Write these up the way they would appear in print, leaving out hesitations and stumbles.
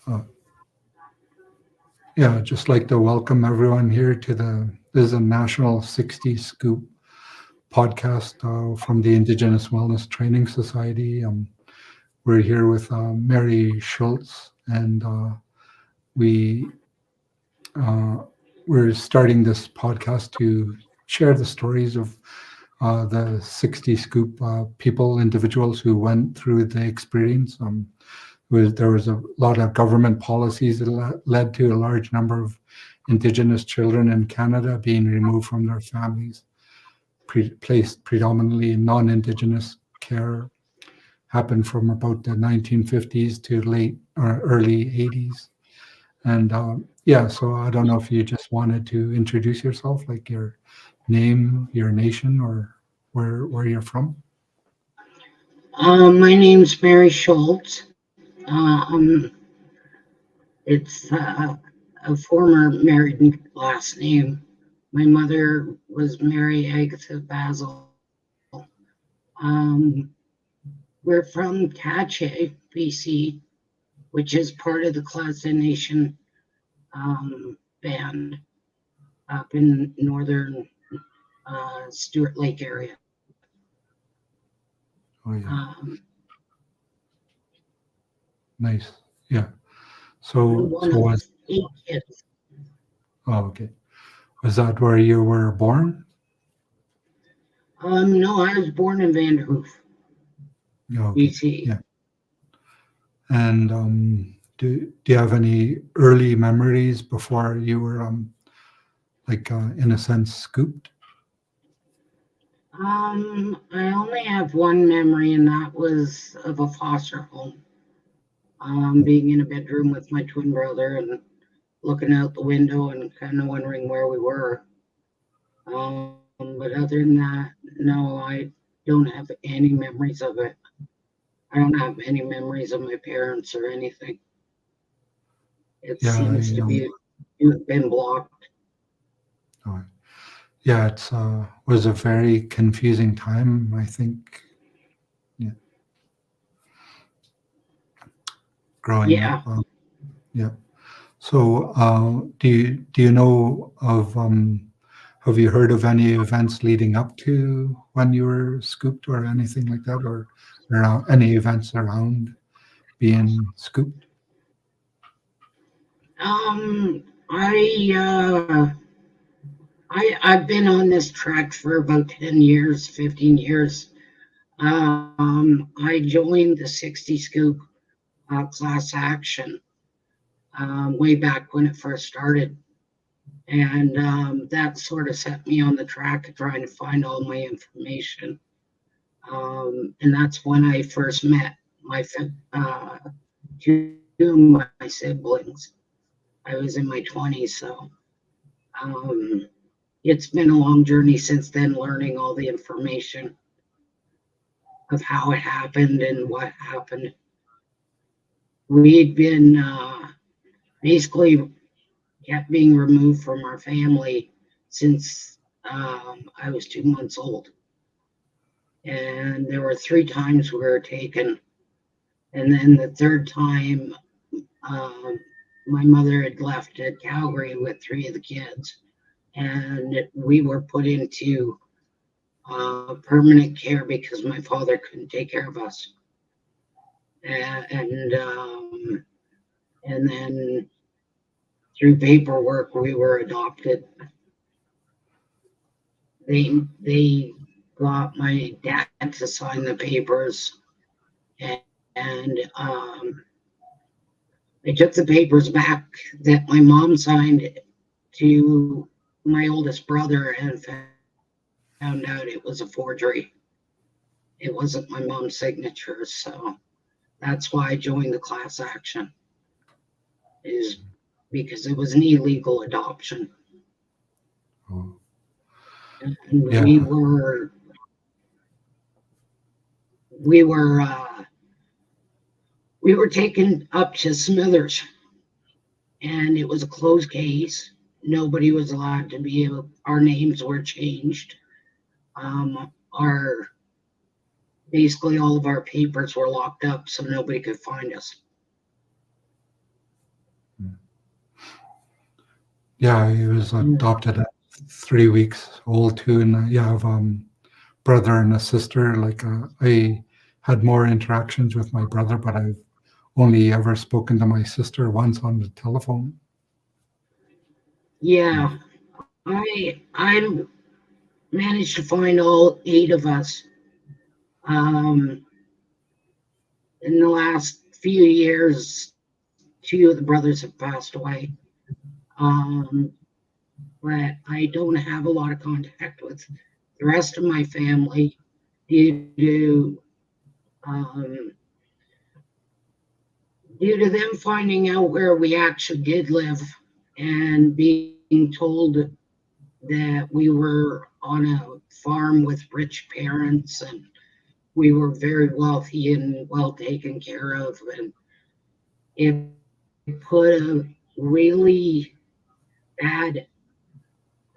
Uh, yeah, just like to welcome everyone here to this is a National 60s Scoop podcast from the Indigenous Wellness Training Society. We're here with Mary Schultz, and we uh, we're starting this podcast to share the stories of the 60 Scoop people, individuals who went through the experience. There was a lot of government policies that led to a large number of Indigenous children in Canada being removed from their families, placed predominantly in non-Indigenous care. Happened from about the 1950s to late or early 80s. And yeah, so I don't know if you just wanted to introduce yourself, like your name, your nation, or where you're from. My name's Mary Schultz. It's a former married last name. My mother was Mary Agatha Basil. Um, we're from Cache, BC, which is part of the Class Nation band up in northern Stewart Lake area. Oh yeah, Um, nice. Yeah. I'm So one so of was 8 kids. oh okay. Was that where you were born? No, I was born in Vanderhoof, Yeah, okay. BC. Yeah. And do you have any early memories before you were like in a sense scooped? I only have one memory, and that was of a foster home. Being in a bedroom with my twin brother and looking out the window and kind of wondering where we were. But other than that, no, I don't have any memories of it. I don't have any memories of my parents or anything. It Yeah, seems to be been blocked. uh, yeah, it's was a very confusing time, I think. Yeah, growing up. Yeah. Yeah. So, do you know of have you heard of any events leading up to when you were scooped or anything like that, or around any events around being scooped? I've been on this track for about 10 years, 15 years. I joined the 60 Scoop class action way back when it first started. And that sort of set me on the track of trying to find all my information. And that's when I first met my two of my siblings. I was in my 20s, so um, it's been a long journey since then, learning all the information of how it happened and what happened. We'd been basically kept being removed from our family since I was 2 months old. And there were 3 times we were taken. And then the third time, um, my mother had left at Calgary with 3 of the kids. And we were put into permanent care because my father couldn't take care of us. And and then through paperwork, we were adopted. They got my dad to sign the papers, and I took the papers back that my mom signed to my oldest brother and found out it was a forgery. It wasn't my mom's signature, so that's why I joined the class action, is because it was an illegal adoption. Oh, And yeah, we were we were taken up to Smithers, and it was a closed case. Nobody was allowed to be able. Our names were changed. Our basically all of our papers were locked up, so nobody could find us. Yeah, he was Mm. adopted at 3 weeks old too, and yeah, I have brother and a sister. Like I had more interactions with my brother, but I've only ever spoken to my sister once on the telephone. Yeah, I managed to find all 8 of us. Um, in the last few years, 2 of the brothers have passed away. Um, but I don't have a lot of contact with the rest of my family due to um, due to them finding out where we actually did live and being told that we were on a farm with rich parents and we were very wealthy and well taken care of, and it put a really bad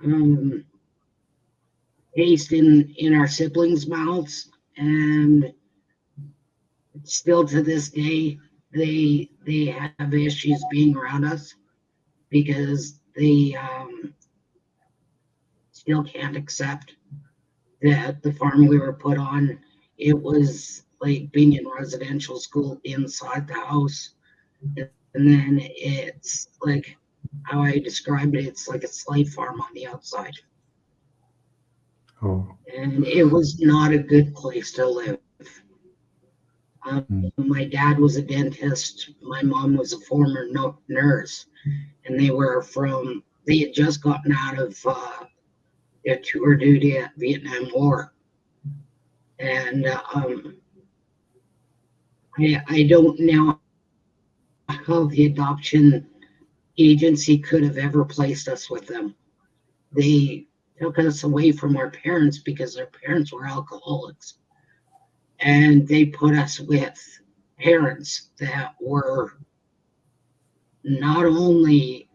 um, taste in our siblings' mouths, and still to this day they have issues being around us because they still can't accept that the farm we were put on, it was like being in residential school inside the house. And then it's like how I described it, it's like a slave farm on the outside. Oh, And it was not a good place to live. mm, My dad was a dentist. My mom was a former nurse, and they had just gotten out of their tour duty at Vietnam War. And I don't know how the adoption agency could have ever placed us with them. They took us away from our parents because our parents were alcoholics. And they put us with parents that were not only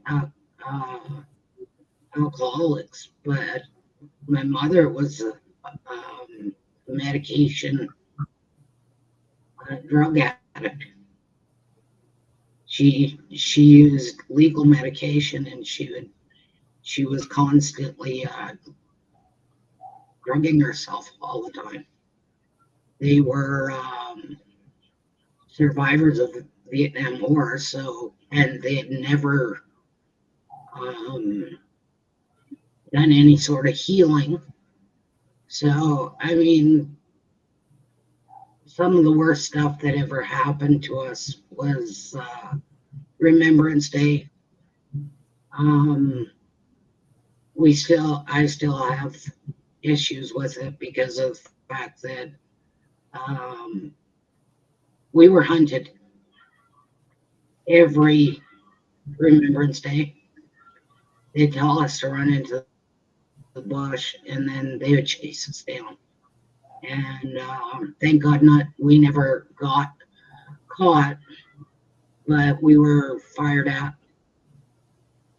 alcoholics, but my mother was a medication drug addict. She used legal medication, and she was constantly drugging herself all the time. They were survivors of the Vietnam War, so and they had never um, done any sort of healing. So I mean, some of the worst stuff that ever happened to us was Remembrance Day. Um, I still have issues with it because of the fact that um, we were hunted every Remembrance Day. They'd tell us to run into the bush, and then they would chase us down. And thank God, not we never got caught, but we were fired at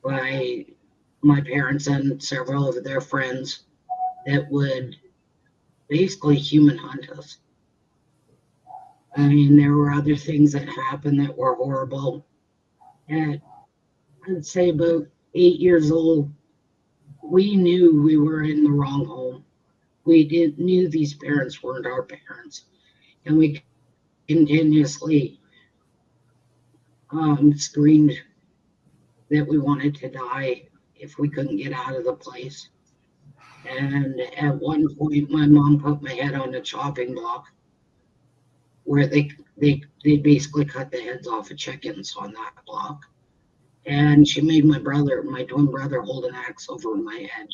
by my parents and several of their friends that would basically human hunt us. I mean, there were other things that happened that were horrible. At I'd say about 8 years old, we knew we were in the wrong home. We did knew these parents weren't our parents, and we continuously screamed that we wanted to die if we couldn't get out of the place. And at one point, my mom put my head on a chopping block where they basically cut the heads off of chickens on that block. And she made my twin brother, hold an axe over my head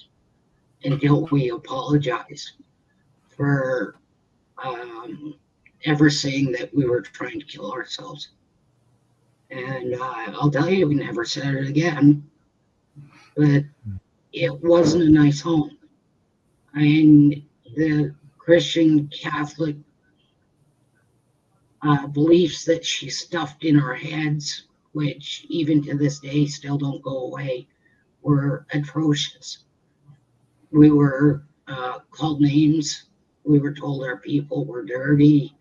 until we apologized for ever saying that we were trying to kill ourselves. And I'll tell you, we never said it again. But it wasn't a nice home. I mean, the Christian Catholic beliefs that she stuffed in our heads, which even to this day still don't go away, were atrocious. We were called names. We were told our people were dirty.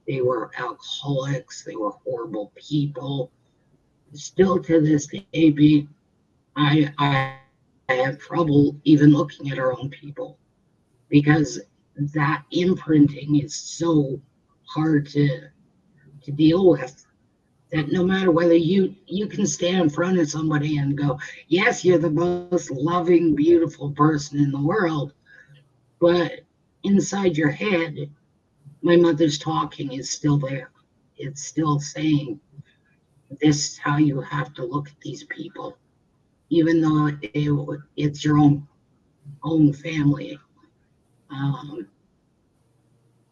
They were alcoholics. They were horrible people. Still to this day, I have trouble even looking at our own people because that imprinting is so hard to deal with that no matter whether you can stand in front of somebody and go, yes, you're the most loving, beautiful person in the world, but inside your head, my mother's talking is still there. It's still saying, this is how you have to look at these people, even though it's your own family. Um,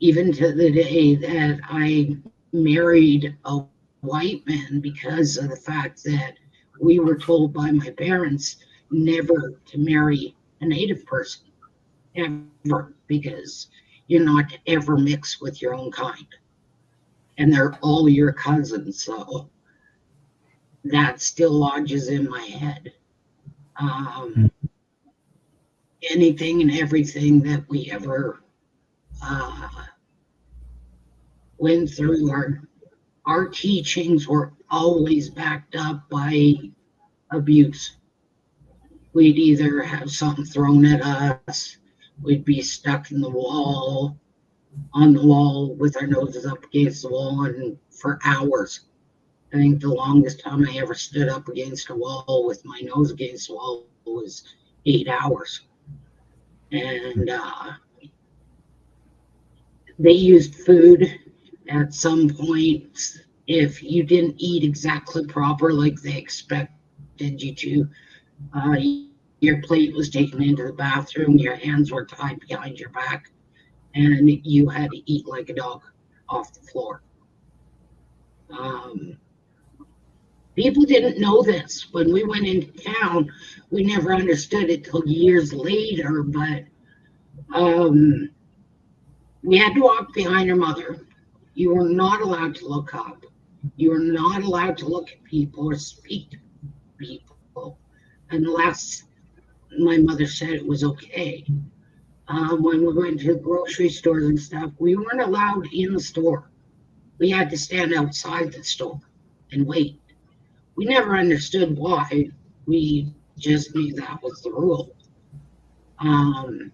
Even to the day that I married a white man because of the fact that we were told by my parents never to marry a native person, ever, because you're not to ever mix with your own kind. And they're all your cousins. So that still lodges in my head. Um, Anything and everything that we ever uh, went through, our teachings were always backed up by abuse. We'd either have something thrown at us, we'd be stuck in the wall, on the wall with our noses up against the wall, and for hours. I think the longest time I ever stood up against a wall with my nose against the wall was 8 hours. And they used food at some point. If you didn't eat exactly proper, like they expected you to, uh, your plate was taken into the bathroom, your hands were tied behind your back, and you had to eat like a dog off the floor. Um, People didn't know this. When we went into town, we never understood it till years later, but um, we had to walk behind our mother. You were not allowed to look up. You were not allowed to look at people or speak to people unless my mother said it was okay. When we went to grocery stores and stuff, we weren't allowed in the store. We had to stand outside the store and wait. We never understood why. We just knew that was the rule. Um,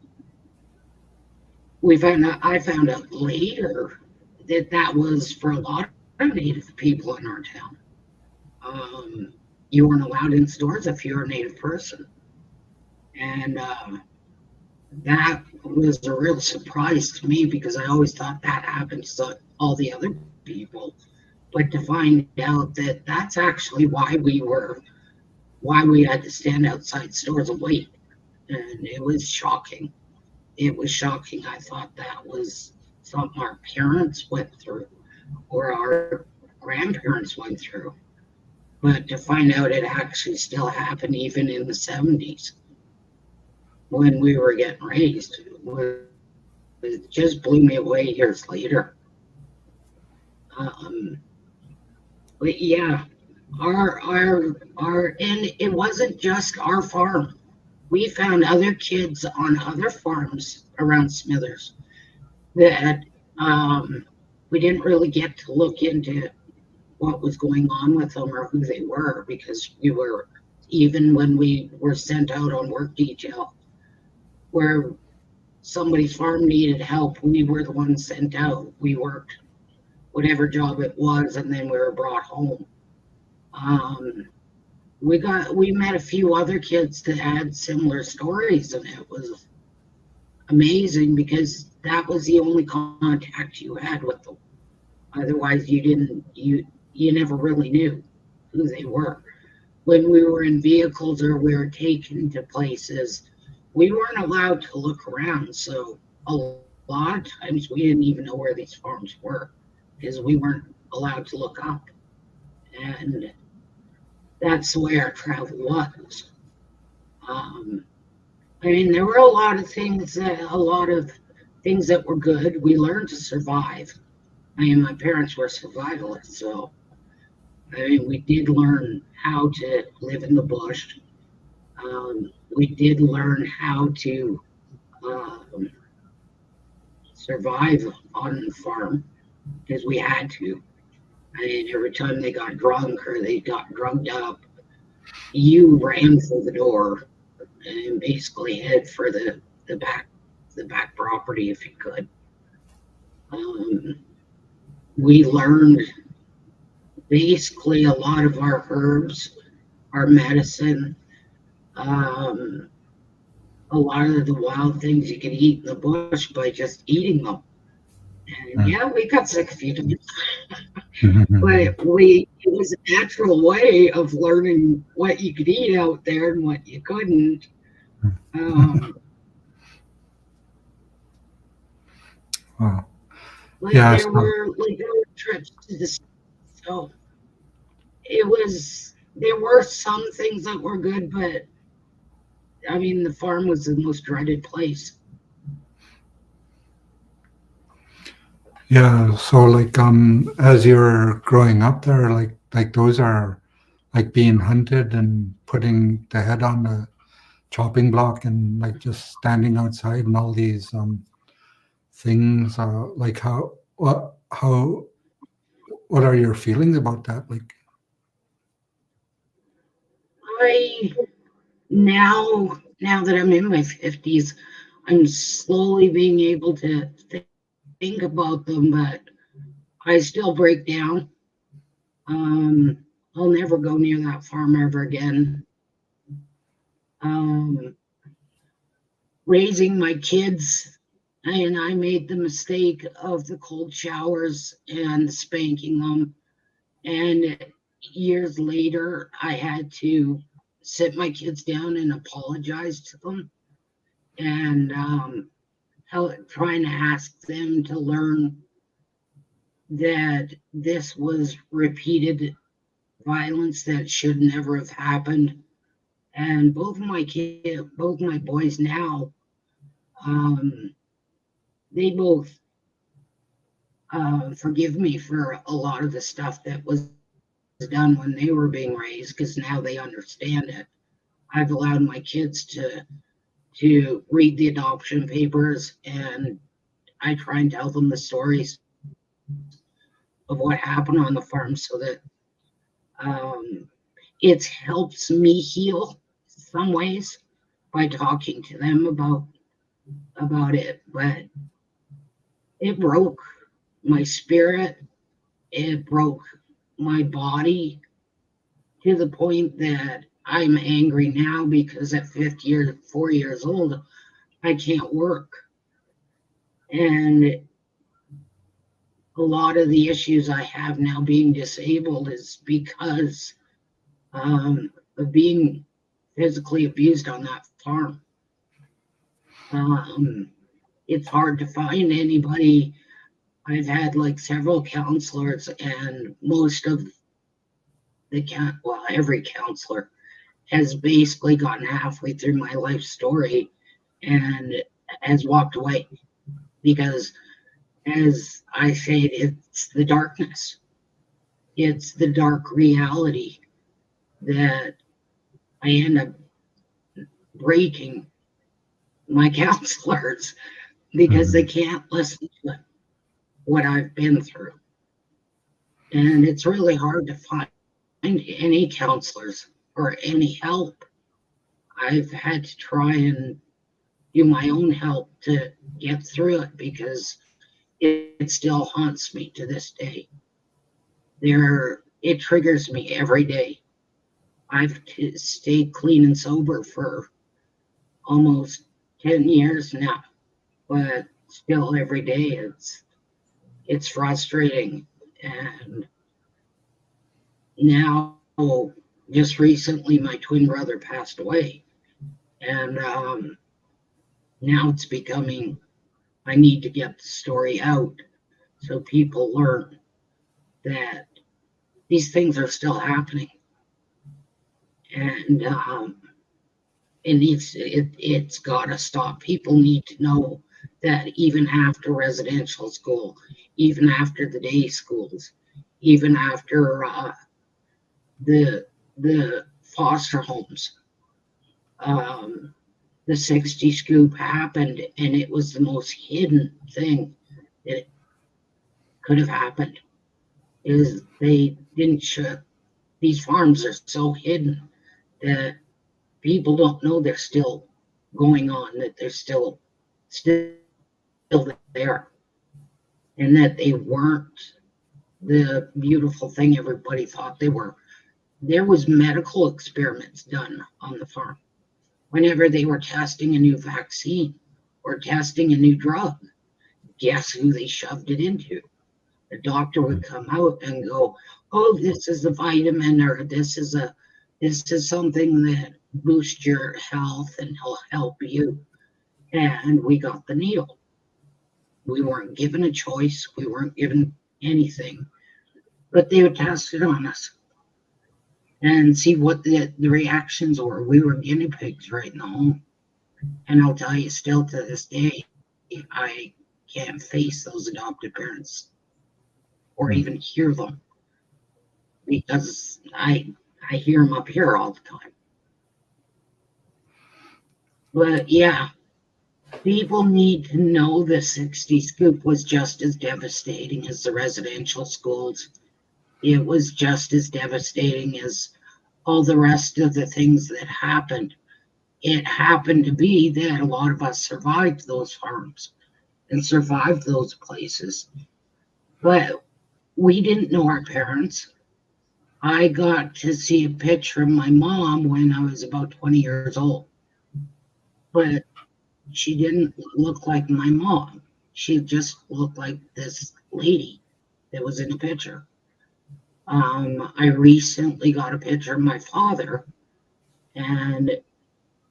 I found out later that that was for a lot of Native people in our town. You weren't allowed in stores if you were a Native person, and that was a real surprise to me because I always thought that happened to all the other people. But to find out that that's actually why we had to stand outside stores and wait, and it was shocking. It was shocking. I thought that was something our parents went through or our grandparents went through. But to find out it actually still happened even in the 70s when we were getting raised, it just blew me away years later. Um, but yeah, and it wasn't just our farm. We found other kids on other farms around Smithers that we didn't really get to look into what was going on with them or who they were because we were, even when we were sent out on work detail, where somebody's farm needed help, we were the ones sent out. We worked whatever job it was, and then we were brought home. Um, we met a few other kids that had similar stories, and it was amazing because that was the only contact you had with them. Otherwise, you never really knew who they were. When we were in vehicles or we were taken to places, we weren't allowed to look around. So a lot of times we didn't even know where these farms were because we weren't allowed to look up. And that's the way our travel was. Um, I mean, there were a lot of things that were good. We learned to survive. I mean, my parents were survivalists, so I mean, we did learn how to live in the bush. We did learn how to um, survive on the farm because we had to. I mean, every time they got drunk or they got drugged up, you ran for the door and basically head for the back the back property if you could. Um, we learned basically a lot of our herbs, our medicine, um, a lot of the wild things you can eat in the bush by just eating them. And Mm. yeah, we got sick a few times, Mhm. but we it was a natural way of learning what you could eat out there and what you couldn't. Um, Wow. like Yeah. there were trips to the so there were some things that were good, but I mean the farm was the most dreaded place. Yeah. So like as you're growing up there, like those are like being hunted and putting the head on the chopping block and like just standing outside and all these things. Like what are your feelings about that? Like, I now that I'm in my 50s, I'm slowly being able to think about them, but I still break down. I'll never go near that farm ever again. Um, Raising my kids, and I made the mistake of the cold showers and spanking them. And years later, I had to sit my kids down and apologize to them and trying to ask them to learn that this was repeated violence that should never have happened. And both my boys now, um, they both forgive me for a lot of the stuff that was done when they were being raised because now they understand it. I've allowed my kids to read the adoption papers, and I try and tell them the stories of what happened on the farm so that um, it helps me heal some ways by talking to them about it. But it broke my spirit. It broke my body to the point that I'm angry now because at 4 years old, I can't work. And a lot of the issues I have now being disabled is because of being physically abused on that farm. Um, it's hard to find anybody. I've had like several counselors, and most of every counselor has basically gotten halfway through my life story and has walked away because, as I say, it's the darkness. It's the dark reality that I end up breaking my counselors because they mhm. can't listen to what I've been through. And it's really hard to find any counselors or any help. I've had to try and do my own help to get through it because it still haunts me to this day. It triggers me every day. Stayed clean and sober for almost 10 years now, but still every day it's frustrating. And now, just recently, my twin brother passed away, and now it's becoming I need to get the story out so people learn that these things are still happening, and it's got to stop. People need to know that even after residential school, even after the day schools, even after the the foster homes, um, the 60 scoop happened, and it was the most hidden thing that could have happened. Is they didn't show these farms are so hidden. that people don't know they're still going on, that they're still there, and that they weren't the beautiful thing everybody thought they were. There was medical experiments done on the farm whenever they were testing a new vaccine or testing a new drug. Guess who they shoved it into? The doctor would come out and go, "Oh, this is a vitamin, or this is something that boosts your health and will help you." And we got the needle. We weren't given a choice. We weren't given anything, but they would test it on us and see what the reactions were. We were guinea pigs right in the home. And I'll tell you, still to this day, I can't face those adopted parents or Mm. even hear them because I hear them up here all the time. But yeah, people need to know the 60 scoop was just as devastating as the residential schools. It was just as devastating as all the rest of the things that happened. It happened to be that a lot of us survived those farms and survived those places. But we didn't know our parents. I got to see a picture of my mom when I was about 20 years old, but she didn't look like my mom. She just looked like this lady that was in the picture. I recently got a picture of my father, and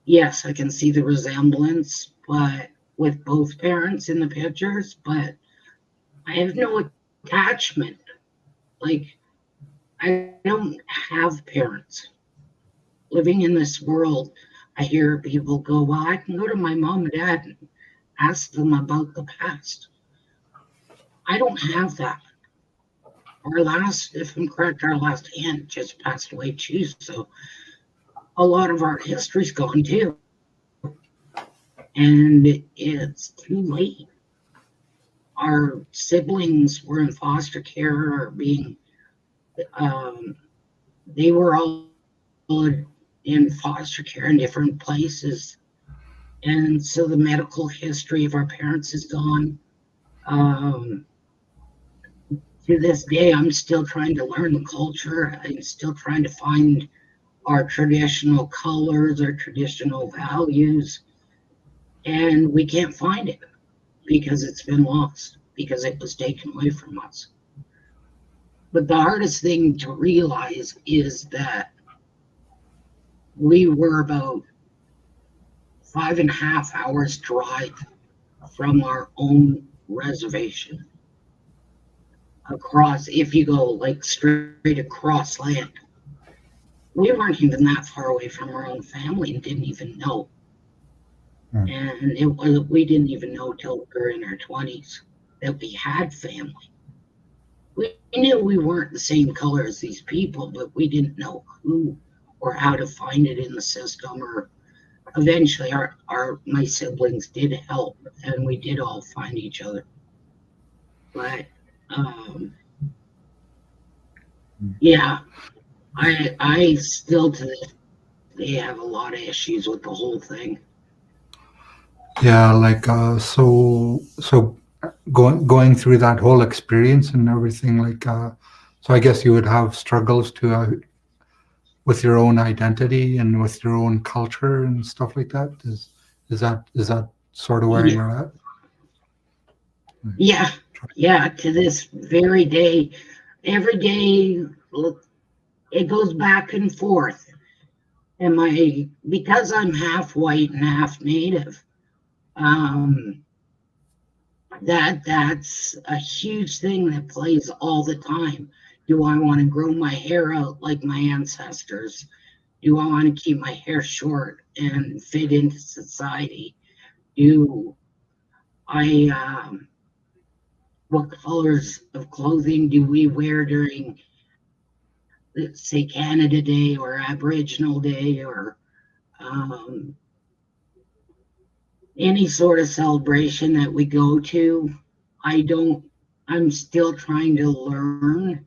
yes, I can see the resemblance, but with both parents in the pictures, but I have no attachment. Like, I don't have parents living in this world. I hear people go, "Well, I can go to my mom and dad and ask them about the past." I don't have that. Our last, if I'm correct, our last aunt just passed away too. So a lot of our history's gone too. And it's too late. Our siblings were in foster care or being, um, they were all in foster care in different places. And so the medical history of our parents is gone. Um, to this day, I'm still trying to learn the culture. I'm still trying to find our traditional colors, our traditional values, and we can't find it because it's been lost, because it was taken away from us. But the hardest thing to realize is that we were about 5.5 hours drive from our own reservation across, if you go like straight across land. We weren't even that far away from our own family and didn't even know. Mm. And we didn't even know till we were in our 20s that we had family. We knew we weren't the same color as these people, but we didn't know who or how to find it in the system. Or eventually, our my siblings did help, and we did all find each other. But um, Mm. yeah, I still to this day have a lot of issues with the whole thing. Yeah, like so going through that whole experience and everything, like so I guess you would have struggles to with your own identity and with your own culture and stuff like that. Is that sort of where Yeah, you're at? yeah, yeah. To this very day, every day look, it goes back and forth. Am I, because I'm half white and half native? Um, that's a huge thing that plays all the time. Do I want to grow my hair out like my ancestors? Do I want to keep my hair short and fit into society? Do I, what colors of clothing do we wear during, let's say, Canada Day or Aboriginal Day or um, any sort of celebration that we go to? I don't, I'm still trying to learn.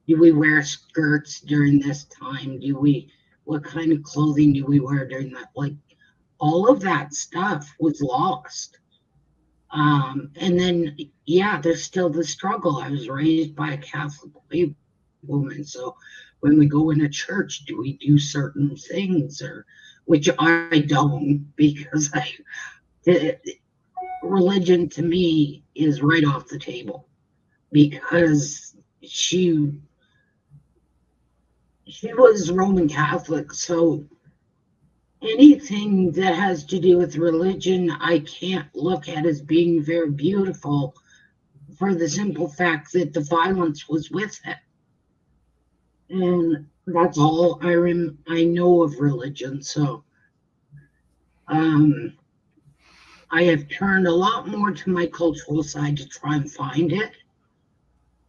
Do we wear skirts during this time? Do we what kind of clothing do we wear during that? Like all of that stuff was lost. And then, yeah, there's still the struggle. I was raised by a Catholic woman, so when we go in a church, do we do certain things, or which I don't, because the, religion to me is right off the table, because she was Roman Catholic, so anything that has to do with religion, I can't look at as being very beautiful, for the simple fact that the violence was with it. And that's all I know of religion. So um, I have turned a lot more to my cultural side to try and find it.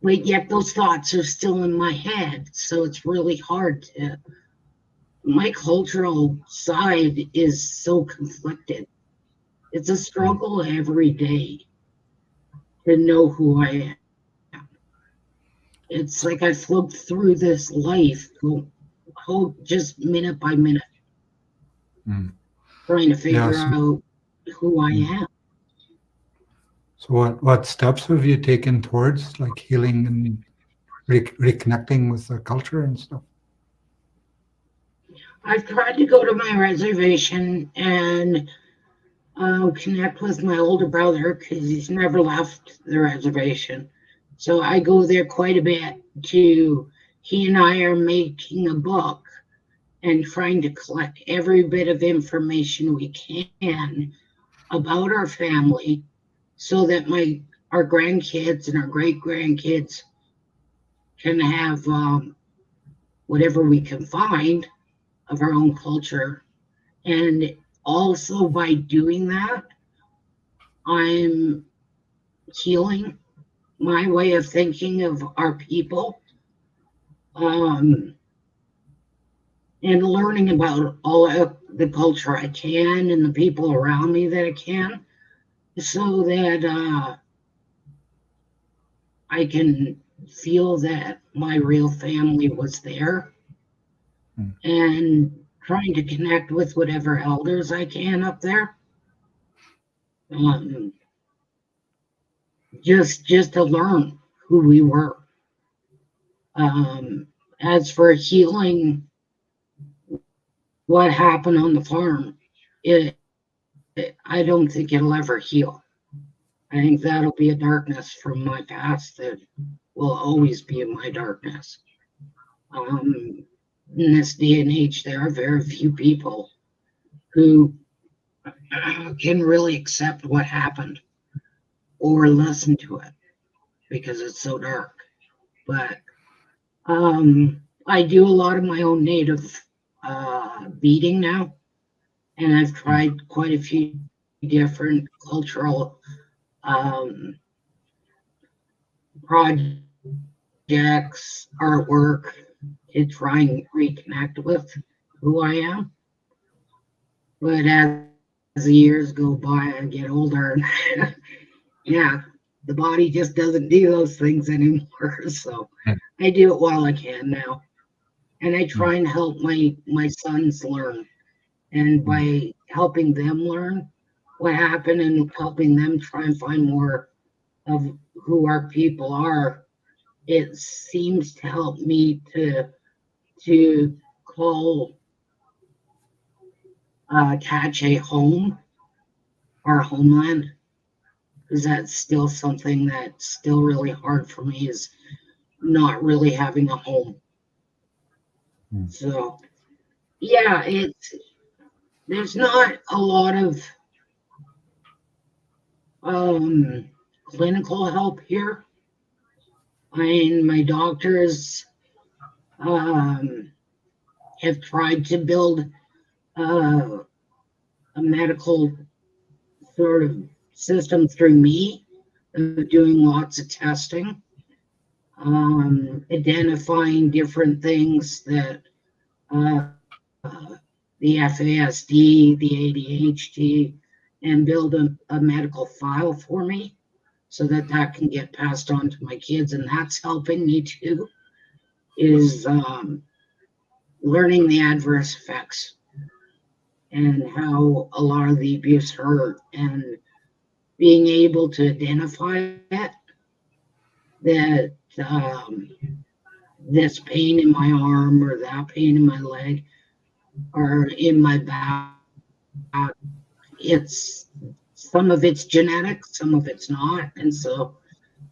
But yet those thoughts are still in my head. So it's really hard to. My cultural side is so conflicted. It's a struggle every day to know who I am. It's like I float through this life, just minute by minute, Mm. trying to Yeah. figure out who I Mm. am. So what steps have you taken towards like healing and reconnecting with the culture and stuff? I've tried to go to my reservation and connect with my older brother because he's never left the reservation. So I go there quite a bit to, he and I are making a book and trying to collect every bit of information we can about our family, so that our grandkids and our great grandkids can have whatever we can find of our own culture. And also by doing that, I'm healing my way of thinking of our people, um, and learning about all of the culture I can and the people around me that I can, so that I can feel that my real family was there, Mm. and trying to connect with whatever elders I can up there. Um, just to learn who we were. Um, as for healing what happened on the farm, I don't think it'll ever heal. I think that'll be a darkness from my past that will always be in my darkness. Um, in this day and age, there are very few people who can really accept what happened or listen to it because it's so dark. But I do a lot of my own native beading now, and I've Mm. tried quite a few different cultural um, projects, artwork to try and reconnect with who I am. But as the years go by, I get older, and yeah, the body just doesn't do those things anymore. So Mm. I do it while I can now, and I Mm. try and help my sons learn. And Mm. by helping them learn what happened and helping them try and find more of who our people are, it seems to help me to call Cache home, our homeland, because that's still something that's still really hard for me, is not really having a home. Mm. So yeah, there's not a lot of um, clinical help here. I mean, my doctors um, have tried to build uh, a medical sort of system through me of doing lots of testing, identifying different things that the FASD, the ADHD, and build a medical file for me so that that can get passed on to my kids. And that's helping me too, is learning the adverse effects and how a lot of the abuse hurt, and being able to identify it, that this pain in my arm or that pain in my leg or in my back, it's some of it's genetic, some of it's not. And so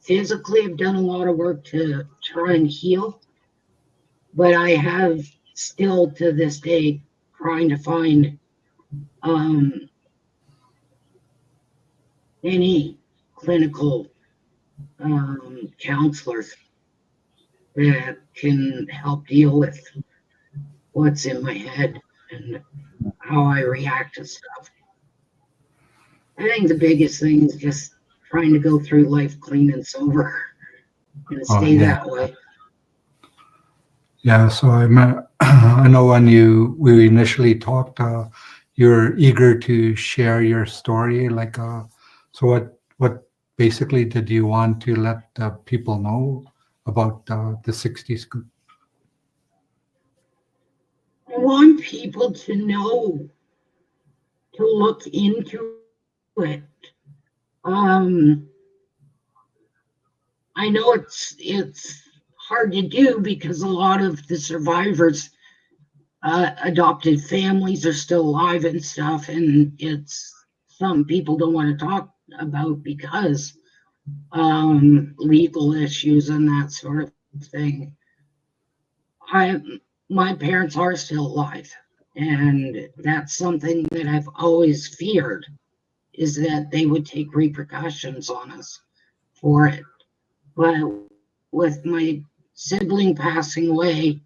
physically, I've done a lot of work to try and heal, but I have still to this day trying to find um, any clinical counselors that can help deal with what's in my head and how I react to stuff. I think the biggest thing is just trying to go through life clean and sober and Oh, stay yeah. that way. Yeah. So I know when we initially talked, you're eager to share your story. Like, so what basically did you want to let people know about the 60s group? I want people to know to look into it. Um, I know it's hard to do because a lot of the survivors adopted families are still alive and stuff, and it's some people don't want to talk about because legal issues and that sort of thing. I My parents are still alive, and that's something that I've always feared, is that they would take repercussions on us for it. But with my sibling passing away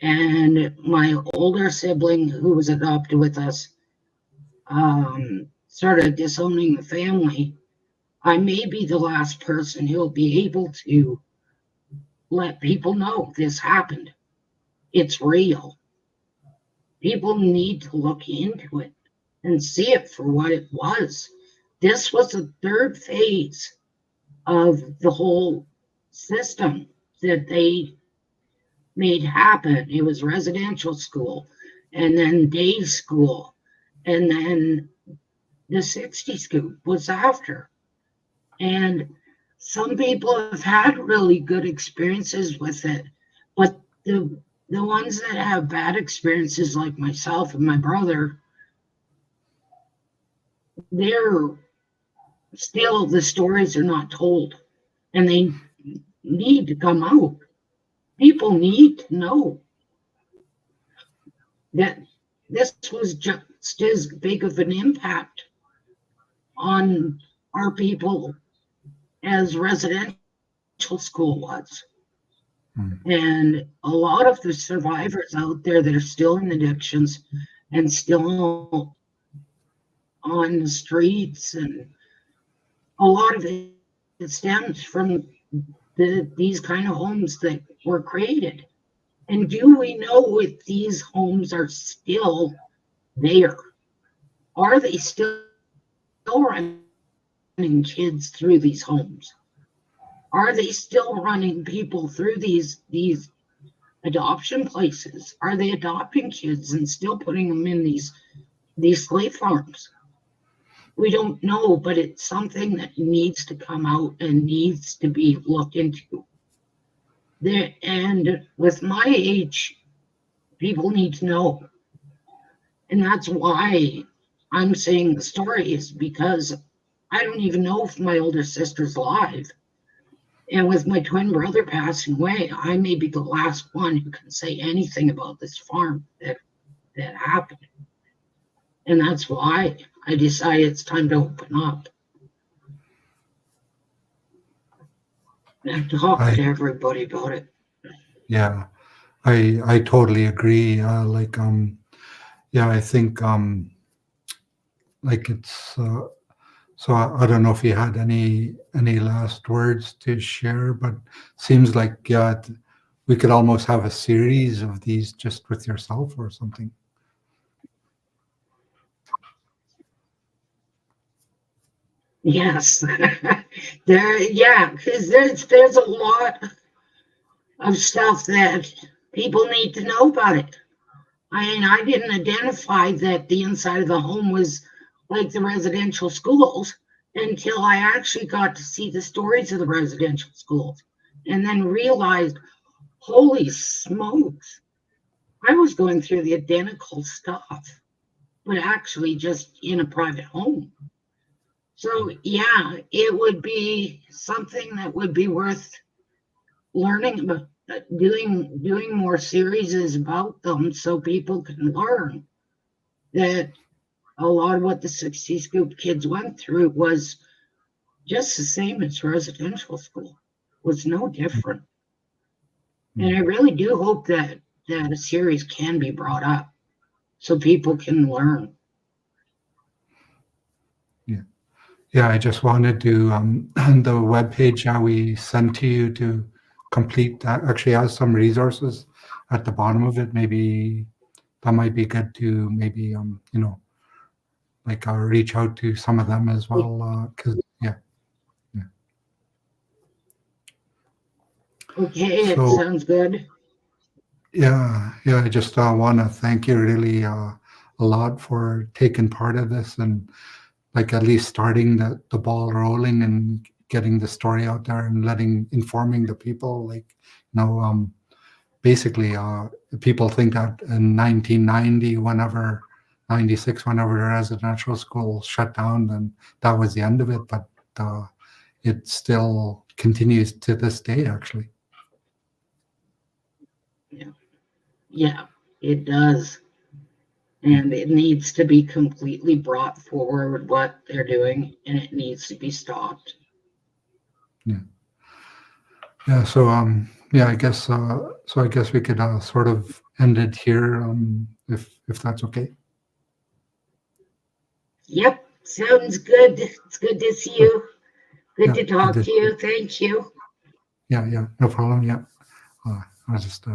and my older sibling who was adopted with us started disowning the family, I may be the last person who'll be able to let people know this happened. It's real. People need to look into it and see it for what it was. This was the third phase of the whole system that they made happen. It was residential school, and then day school, and then the 60 scoop was after. And some people have had really good experiences with it, but the ones that have bad experiences, like myself and my brother, they're still, the stories are not told, and they need to come out. People need to know that this was just as big of an impact on our people as residential school was. And a lot of the survivors out there that are still in addictions and still on the streets, and a lot of it stems from these kind of homes that were created. And do we know if these homes are still there? Are they still running kids through these homes? Are they still running people through these adoption places? Are they adopting kids and still putting them in these slave farms? We don't know, but it's something that needs to come out and needs to be looked into. There, and with my age, people need to know. And that's why I'm saying the story, is because I don't even know if my older sister's alive. And with my twin brother passing away, I may be the last one who can say anything about this farm that happened. And that's why I decided it's time to open up and talk I to everybody about it. Yeah, I totally agree. Yeah, I think like it's so I don't know if you had any last words to share, but seems like yeah, we could almost have a series of these just with yourself or something. Yes. Yeah, because there's a lot of stuff that people need to know about it. I didn't identify that the inside of the home was like the residential schools until I actually got to see the stories of the residential schools and then realized, holy smokes, I was going through the identical stuff, but actually just in a private home. So yeah, it would be something that would be worth learning about, doing more series about them so people can learn that a lot of what the 60s group kids went through was just the same as residential school, was no different. And I really do hope that a series can be brought up so people can learn. Yeah. Yeah, I just wanted to, the webpage that we sent to you to complete that actually has some resources at the bottom of it. Maybe that might be good to maybe, like reach out to some of them as well. Because, yeah. Okay, it So, sounds good. yeah, I just want to thank you really a lot for taking part of this and like at least starting the ball rolling and getting the story out there and informing the people like basically people think that in 1990 whenever 96 whenever the residential school shut down then that was the end of it, but it still continues to this day actually. Yeah, yeah, it does. Yeah, And it needs to be completely brought forward what they're doing, and it needs to be stopped. yeah. Yeah, so yeah, I guess we could sort of end it here, if that's okay. Yep, sounds good. It's good to see Oh, you. Good yeah, to good talk to, to you. Thank you. yeah, no problem. Yeah, I'll just